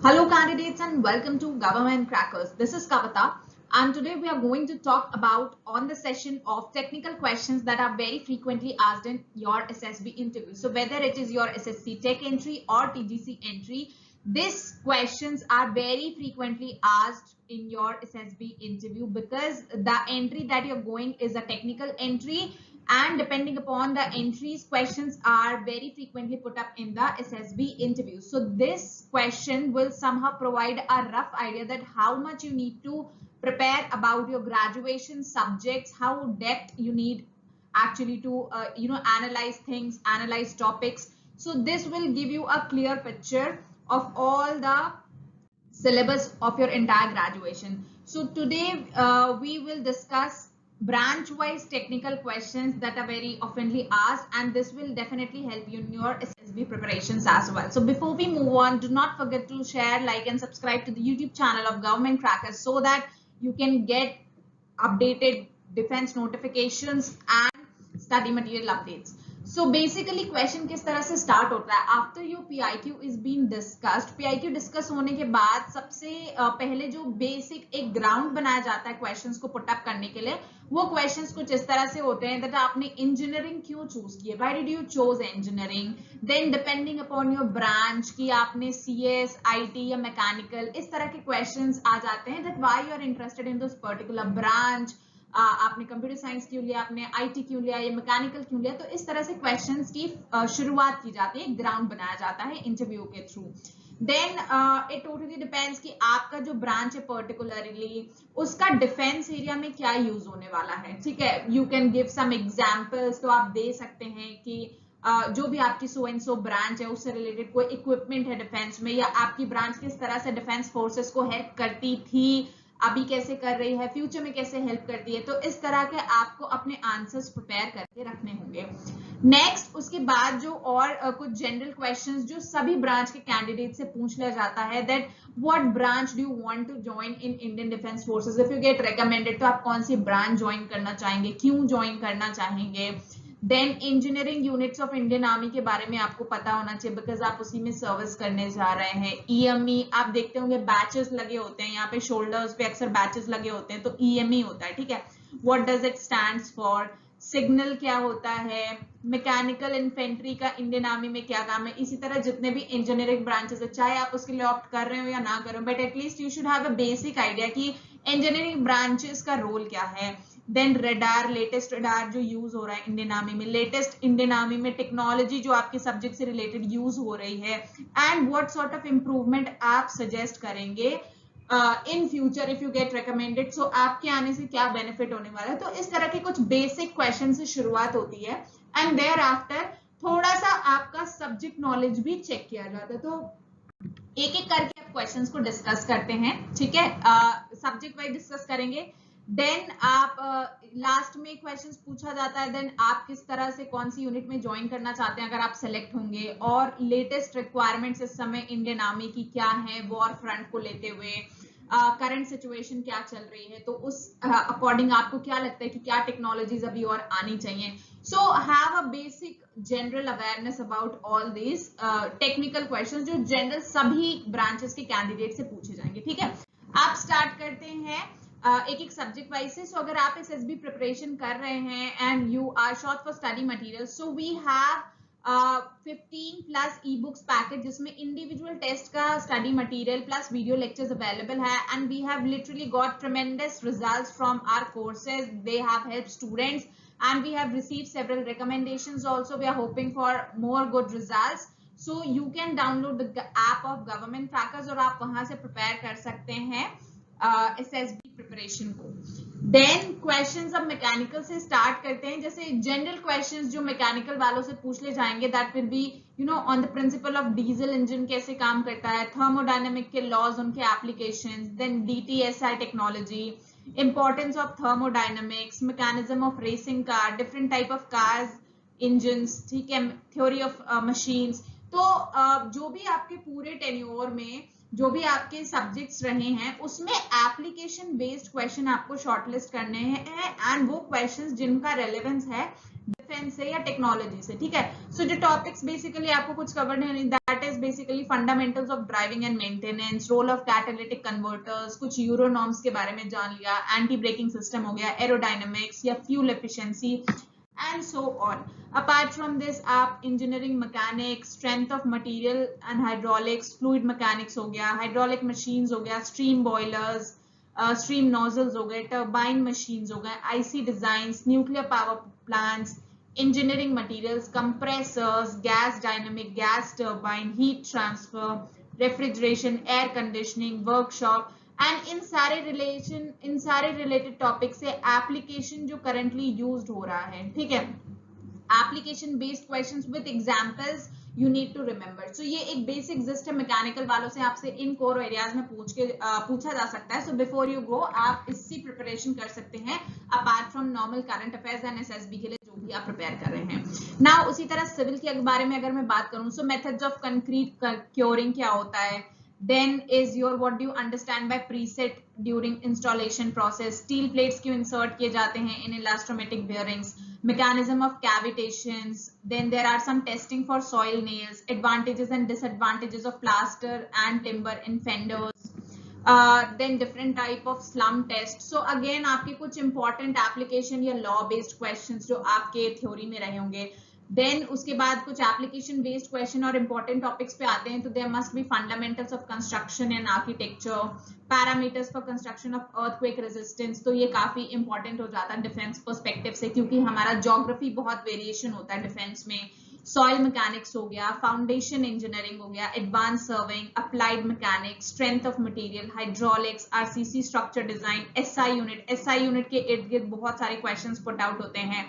Hello candidates and welcome to Government Crackers. This is Kavita and today we are going to talk about on the session of technical questions that are very frequently asked in your SSB interview. So whether it is your SSC Tech entry or TGC entry, these questions are very frequently asked in your SSB interview because the entry that you're going is a technical entry, and depending upon the entries, questions are very frequently put up in the SSB interview. So this question will somehow provide a rough idea that how much you need to prepare about your graduation subjects, how depth you need actually to analyze things, analyze topics. So this will give you a clear picture of all the syllabus of your entire graduation. So today we will discuss branch wise technical questions that are very oftenly asked, and this will definitely help you in your SSB preparations as well. So before we move on, do not forget to share, like and subscribe to the YouTube channel of Government Crackers so that you can get updated defense notifications and study material updates. So basically question किस तरह से start होता है after your PIQ is been discussed. PIQ discuss होने के बाद सबसे पहले जो बेसिक एक ग्राउंड बनाया जाता है क्वेश्चंस को पुट अप करने के लिए, वो क्वेश्चंस कुछ इस तरह से होते हैं दैट आपने इंजीनियरिंग क्यों चूज किया, why did you choose engineering, then depending upon your branch कि आपने CS, IT या मैकेनिकल, इस तरह के क्वेश्चंस आ जाते हैं that why you are interested in this particular branch, आपने कंप्यूटर साइंस क्यों लिया, आपने IT क्यों लिया या मैकेनिकल क्यों लिया. तो इस तरह से क्वेश्चंस की शुरुआत की जाती है, ग्राउंड बनाया जाता है इंटरव्यू के through. Then it totally depends कि आपका जो ब्रांच है पर्टिकुलरली उसका डिफेंस एरिया में क्या यूज होने वाला है. ठीक है, you can give some examples. तो आप दे सकते हैं कि जो भी आपकी सो एंड सो ब्रांच है उससे रिलेटेड कोई इक्विपमेंट है डिफेंस में, या आपकी ब्रांच किस तरह से डिफेंस फोर्सेस को हेल्प करती थी, अभी कैसे कर रही है, फ्यूचर में कैसे हेल्प करती है. तो इस तरह के आपको अपने आंसर्स प्रिपेयर करके रखने होंगे. नेक्स्ट उसके बाद जो और कुछ जनरल क्वेश्चंस जो सभी ब्रांच के कैंडिडेट से पूछ लिया जाता है that what branch do you want to join in Indian defence forces. If you get recommended तो आप कौन सी ब्रांच ज्वाइन करना चाहेंगे, क्यों ज्वाइन करना चाहेंगे. Then engineering units of Indian army के बारे में आपको पता होना चाहिए बिकॉज आप उसी में सर्विस करने जा रहे हैं. EME आप देखते होंगे बैचेस लगे होते हैं, यहाँ पे शोल्डर्स पे अक्सर बैचेस लगे होते हैं, तो EME होता है. ठीक है, what does it stands for. Signal क्या होता है, मैकेनिकल इन्फेंट्री का इंडियन आर्मी में क्या काम है. इसी तरह जितने भी इंजीनियरिंग ब्रांचेस है, चाहे आप उसके लिए ऑप्ट कर रहे हो या ना करो, but at least you should have a basic idea कि इंजीनियरिंग ब्रांचेस का रोल क्या है. देन रेडार, लेटेस्ट रेडार जो यूज हो रहा है इंडियन आर्मी में, लेटेस्ट इंडियन आर्मी में टेक्नोलॉजी जो आपके सब्जेक्ट से रिलेटेड यूज हो रही है, and what sort of improvement आप सजेस्ट करेंगे in future if you get recommended. So आपके आने से क्या बेनिफिट होने वाला है. तो इस तरह के कुछ बेसिक क्वेश्चन से शुरुआत होती है एंड देयर आफ्टर थोड़ा सा आपका सब्जेक्ट नॉलेज भी चेक किया जाता है. तो एक एक करके आप क्वेश्चंस को डिस्कस करते हैं. ठीक है, सब्जेक्ट वाइज डिस्कस करेंगे. देन आप लास्ट में क्वेश्चंस पूछा जाता है देन आप किस तरह से कौन सी यूनिट में ज्वाइन करना चाहते हैं अगर आप सेलेक्ट होंगे, और लेटेस्ट रिक्वायरमेंट्स इस समय इंडियन आर्मी की क्या है वॉर फ्रंट को लेते हुए, करंट सिचुएशन क्या चल रही है, तो उस अकॉर्डिंग आपको क्या लगता है कि क्या टेक्नोलॉजीज अभी और आनी चाहिए. So have a basic general awareness about all this technical questions जो जनरल सभी ब्रांचेस के कैंडिडेट से पूछे जाएंगे. ठीक है, आप स्टार्ट करते हैं एक एक सब्जेक्ट वाइज से. सो अगर आप SSB प्रिपरेशन कर रहे हैं and you are short for study material, so we have 15 plus e books package जिसमें इंडिविजुअल टेस्ट का study material plus video lectures available है, and we have literally got tremendous results from our courses. They have helped students and we have received several recommendations also. We are hoping for more good results. So you can download the app of Government Crackers और आप वहां से prepare कर सकते हैं SSB preparation को. Then questions अब mechanical से स्टार्ट करते हैं. जैसे जनरल क्वेश्चंस जो मैकेनिकल वालों से पूछ ले जाएंगे that will be on the principle of diesel engine कैसे काम करता है, थर्मोडायनेमिक के लॉज, उनके applications, then DTSI technology, importance of thermodynamics, mechanism of racing car, different type of cars, engines. ठीक है, theory of machines. तो जो भी आपके पूरे टेन्योर में जो भी आपके सब्जेक्ट्स रहे हैं उसमें एप्लीकेशन बेस्ड क्वेश्चन आपको शॉर्टलिस्ट करने हैं, एंड वो क्वेश्चंस जिनका रेलेवेंस है डिफेंस से या टेक्नोलॉजी से, ठीक है। सो जो टॉपिक्स बेसिकली आपको कुछ कवर नहीं, that is basically fundamentals of driving and maintenance, role of catalytic converters, कुछ यूरो नॉर्म्स के बारे में जान लिया, एंटी ब्रेकिंग सिस्टम हो गया, एरोडायनामिक्स या fuel efficiency and so on. Apart from this आप engineering mechanics, strength of material and hydraulics, fluid mechanics हो गया, हाइड्रोलिक मशीन्स हो गया, स्ट्रीम बॉयलर्स, स्ट्रीम नोजल्स हो गए, टर्बाइन मशीन्स हो गए, IC designs, nuclear power plants, engineering materials, compressors, gas dynamic, gas turbine, heat transfer, refrigeration, air conditioning, workshop and इन सारे रिलेटेड टॉपिक से एप्लीकेशन जो करंटली यूज्ड हो रहा है, ठीक है। Application based questions with examples you need to remember. So ये एक बेसिक जिस्ट है मैकेनिकल वालों से, आपसे इन कोर एरियाज में पूछा जा सकता है। सो बिफोर यू गो आप इसकी प्रिपरेशन कर सकते हैं apart from normal current affairs and SSB के लिए जो भी आप प्रिपेयर कर रहे हैं। नाउ उसी तरह सिविल के बारे में अगर मैं बात करूं, सो मेथड्स ऑफ कंक्रीट क्योरिंग क्या होता है, then is your what do you understand by preset during installation process, steel plates क्यों insert किए जाते हैं in elastomatic bearings, mechanism of cavitations, then there are some testing for soil nails, advantages and disadvantages of plaster and timber in fenders, then different type of slum test। so again आपके कुछ important application या law based questions जो आपके theory में रहे होंगे। Then उसके बाद कुछ एप्लीकेशन बेस्ड क्वेश्चन और इंपॉर्टेंट टॉपिक्स पे आते हैं, तो there must be fundamentals of construction and architecture, parameters for construction of earthquake resistance, तो ये काफी इंपॉर्टेंट हो जाता है डिफेंस पर्सपेक्टिव से, क्योंकि हमारा ज्योग्राफी बहुत वेरिएशन होता है डिफेंस में। सॉइल मैकेनिक्स हो गया, फाउंडेशन इंजीनियरिंग हो गया, advance serving, applied mechanics, strength of material, hydraulics, RCC structure design, SI unit के इर्द गिर्द बहुत सारे क्वेश्चंस पुट आउट होते हैं,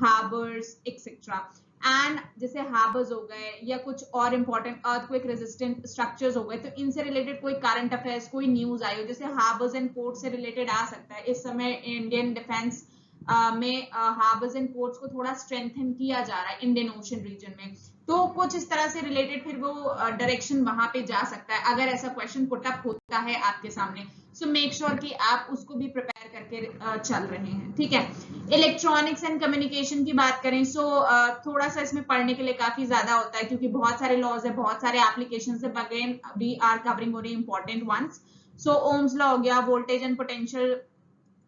हार्बर्स एक्सेट्रा। एंड जैसे हार्बर्स हो गए या कुछ और इंपॉर्टेंट अर्थक्वेक रेजिस्टेंट स्ट्रक्चर्स हो गए, तो इनसे रिलेटेड कोई करंट अफेयर्स, कोई न्यूज आई हो, जैसे हार्बर्स एंड पोर्ट से रिलेटेड आ सकता है। इस समय इंडियन डिफेंस में हार्बर्स एंड पोर्ट्स को थोड़ा स्ट्रेंथन किया जा रहा है इंडियन ओशन रीजन में, तो कुछ इस तरह से रिलेटेड फिर वो डायरेक्शन वहां पे जा सकता है अगर ऐसा क्वेश्चन पुट अप होता है आपके सामने। सो मेक श्योर कि आप उसको भी प्रिपेयर करके चल रहे हैं, ठीक है। इलेक्ट्रॉनिक्स एंड कम्युनिकेशन की बात करें, सो थोड़ा सा इसमें पढ़ने के लिए काफी ज्यादा होता है, क्योंकि बहुत सारे लॉज है, बहुत सारे एप्लीकेशन है, again we are covering only important ones. So Ohm's law हो गया, वोल्टेज एंड पोटेंशियल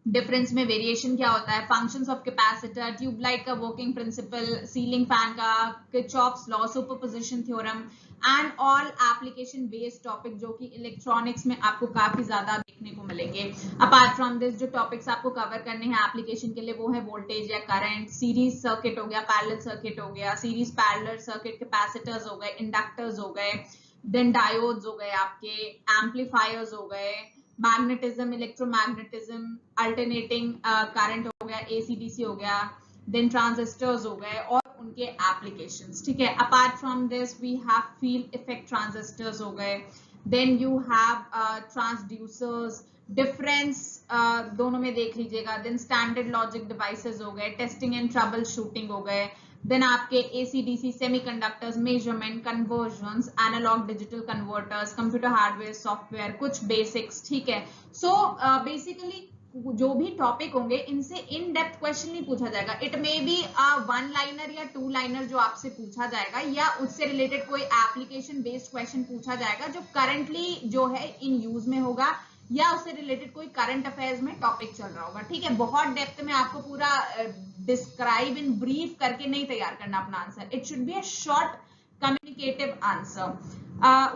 डिफरेंस में वेरिएशन क्या होता है, फंक्शंस ऑफ कैपेसिटर, ट्यूबलाइट का वर्किंग प्रिंसिपल, सीलिंग फैन का, Kirchhoff's law, superposition theorem and all application based topic जो कि इलेक्ट्रॉनिक्स में आपको काफी ज्यादा देखने को मिलेंगे। अपार्ट फ्रॉम दिस जो टॉपिक्स आपको कवर करने हैं एप्लीकेशन के लिए, वो है वोल्टेज या करंट, सीरीज सर्किट हो गया, पैरेलल सर्किट हो गया, सीरीज पैरेलल सर्किट, कैपेसिटर्स हो गए, इंडक्टर्स हो गए, देन डायोड्स हो गए, आपके एम्पलीफायर्स हो गए, मैग्नेटिज्म, इलेक्ट्रोमैग्नेटिज्म, अल्टरनेटिंग करंट हो गया, एसीडीसी हो गया, देन ट्रांजिस्टर्स हो गए और उनके एप्लीकेशंस, ठीक है। Apart from this we have field effect transistors हो गए, then you have transducers, difference दोनों में देख लीजिएगा, देन स्टैंडर्ड लॉजिक डिवाइसेस हो गए, टेस्टिंग एंड ट्रबल शूटिंग हो गए, देन आपके AC DC, semiconductors, measurement, conversions, analog digital converters, computer hardware software, कुछ बेसिक्स, ठीक है। सो बेसिकली जो भी टॉपिक होंगे इनसे इन डेप्थ क्वेश्चन नहीं पूछा जाएगा, it may be one liner या टू लाइनर जो आपसे पूछा जाएगा, या उससे रिलेटेड कोई एप्लीकेशन बेस्ड क्वेश्चन पूछा जाएगा जो करंटली जो है इन यूज में होगा, या उससे रिलेटेड कोई करंट अफेयर्स में टॉपिक चल रहा होगा, ठीक है। बहुत डेप्थ में आपको पूरा डिस्क्राइब इन ब्रीफ करके नहीं तैयार करना अपना answer, it should be a short communicative answer.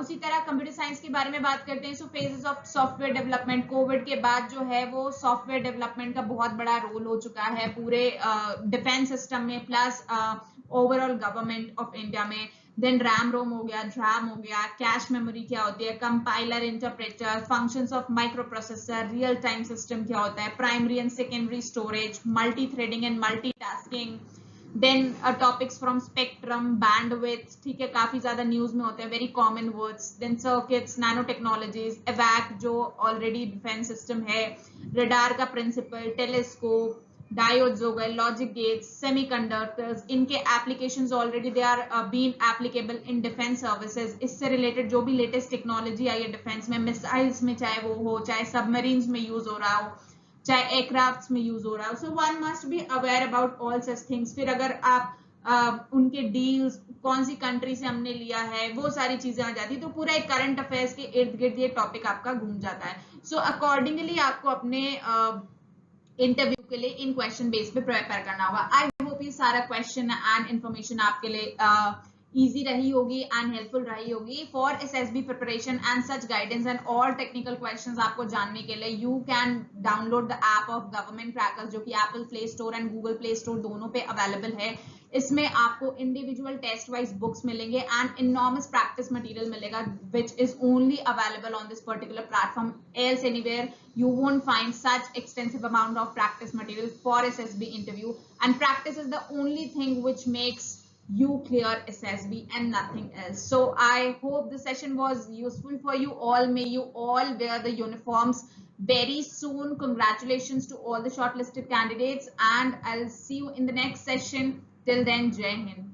उसी तरह कंप्यूटर साइंस के बारे में बात करते हैं, so phases of software development, covid के बाद जो है वो सॉफ्टवेयर डेवलपमेंट का बहुत बड़ा रोल हो चुका है पूरे डिफेंस सिस्टम में, plus overall government of India में। देन रैम रोम हो गया, ड्रैम हो गया, कैश मेमोरी क्या होती है, compiler, interpreter, functions of microprocessor, real time system क्या होता है, primary and secondary storage, multithreading and multitasking, then topics from spectrum, bandwidth, ठीक है, काफी ज्यादा न्यूज में होते हैं, very common words, then circuits, nanotechnologies, एवैक जो ऑलरेडी डिफेंस सिस्टम है, रडार का प्रिंसिपल, टेलीस्कोप, डायोड्स हो गए, लॉजिक गेट्स, सेमीकंडक्टर्स, इनके applications already they are been applicable in defence services. इससे रिलेटेड जो भी लेटेस्ट टेक्नोलॉजी आई है डिफेंस में, मिसाइल्स में चाहे वो हो, चाहे सबमरीन्स में यूज हो रहा हो, चाहे एयरक्राफ्ट्स में यूज हो रहा हो. So one must be aware about all such things. फिर अगर आप उनके डील्स कौन सी कंट्री से हमने लिया है, वो सारी चीजें आ जाती है. तो पूरा एक करंट अफेयर्स के इर्द गिर्द ये टॉपिक आपका घूम जाता है. सो अकॉर्डिंगली आपको अपने इंटरव्यू के लिए इन क्वेश्चन बेस पे प्रिपेयर करना होगा. आई होप ये सारा क्वेश्चन एंड इन्फॉर्मेशन आपके लिए easy रही होगी and helpful रही होगी. For SSB preparation and such guidance and all technical questions आपको जानने के लिए you can download the app of Government Crackers, जो कि Apple Play Store and Google Play Store दोनों पे available है. इसमें आपको individual test wise books मिलेंगे and enormous practice material मिलेगा which is only available on this particular platform. Else anywhere you won't find such extensive amount of practice material for SSB interview, and practice is the only thing which makes you clear SSB and nothing else. So I hope the session was useful for you all. May you all wear the uniforms very soon. Congratulations to all the shortlisted candidates, and I'll see you in the next session. Till then, Jai Hind.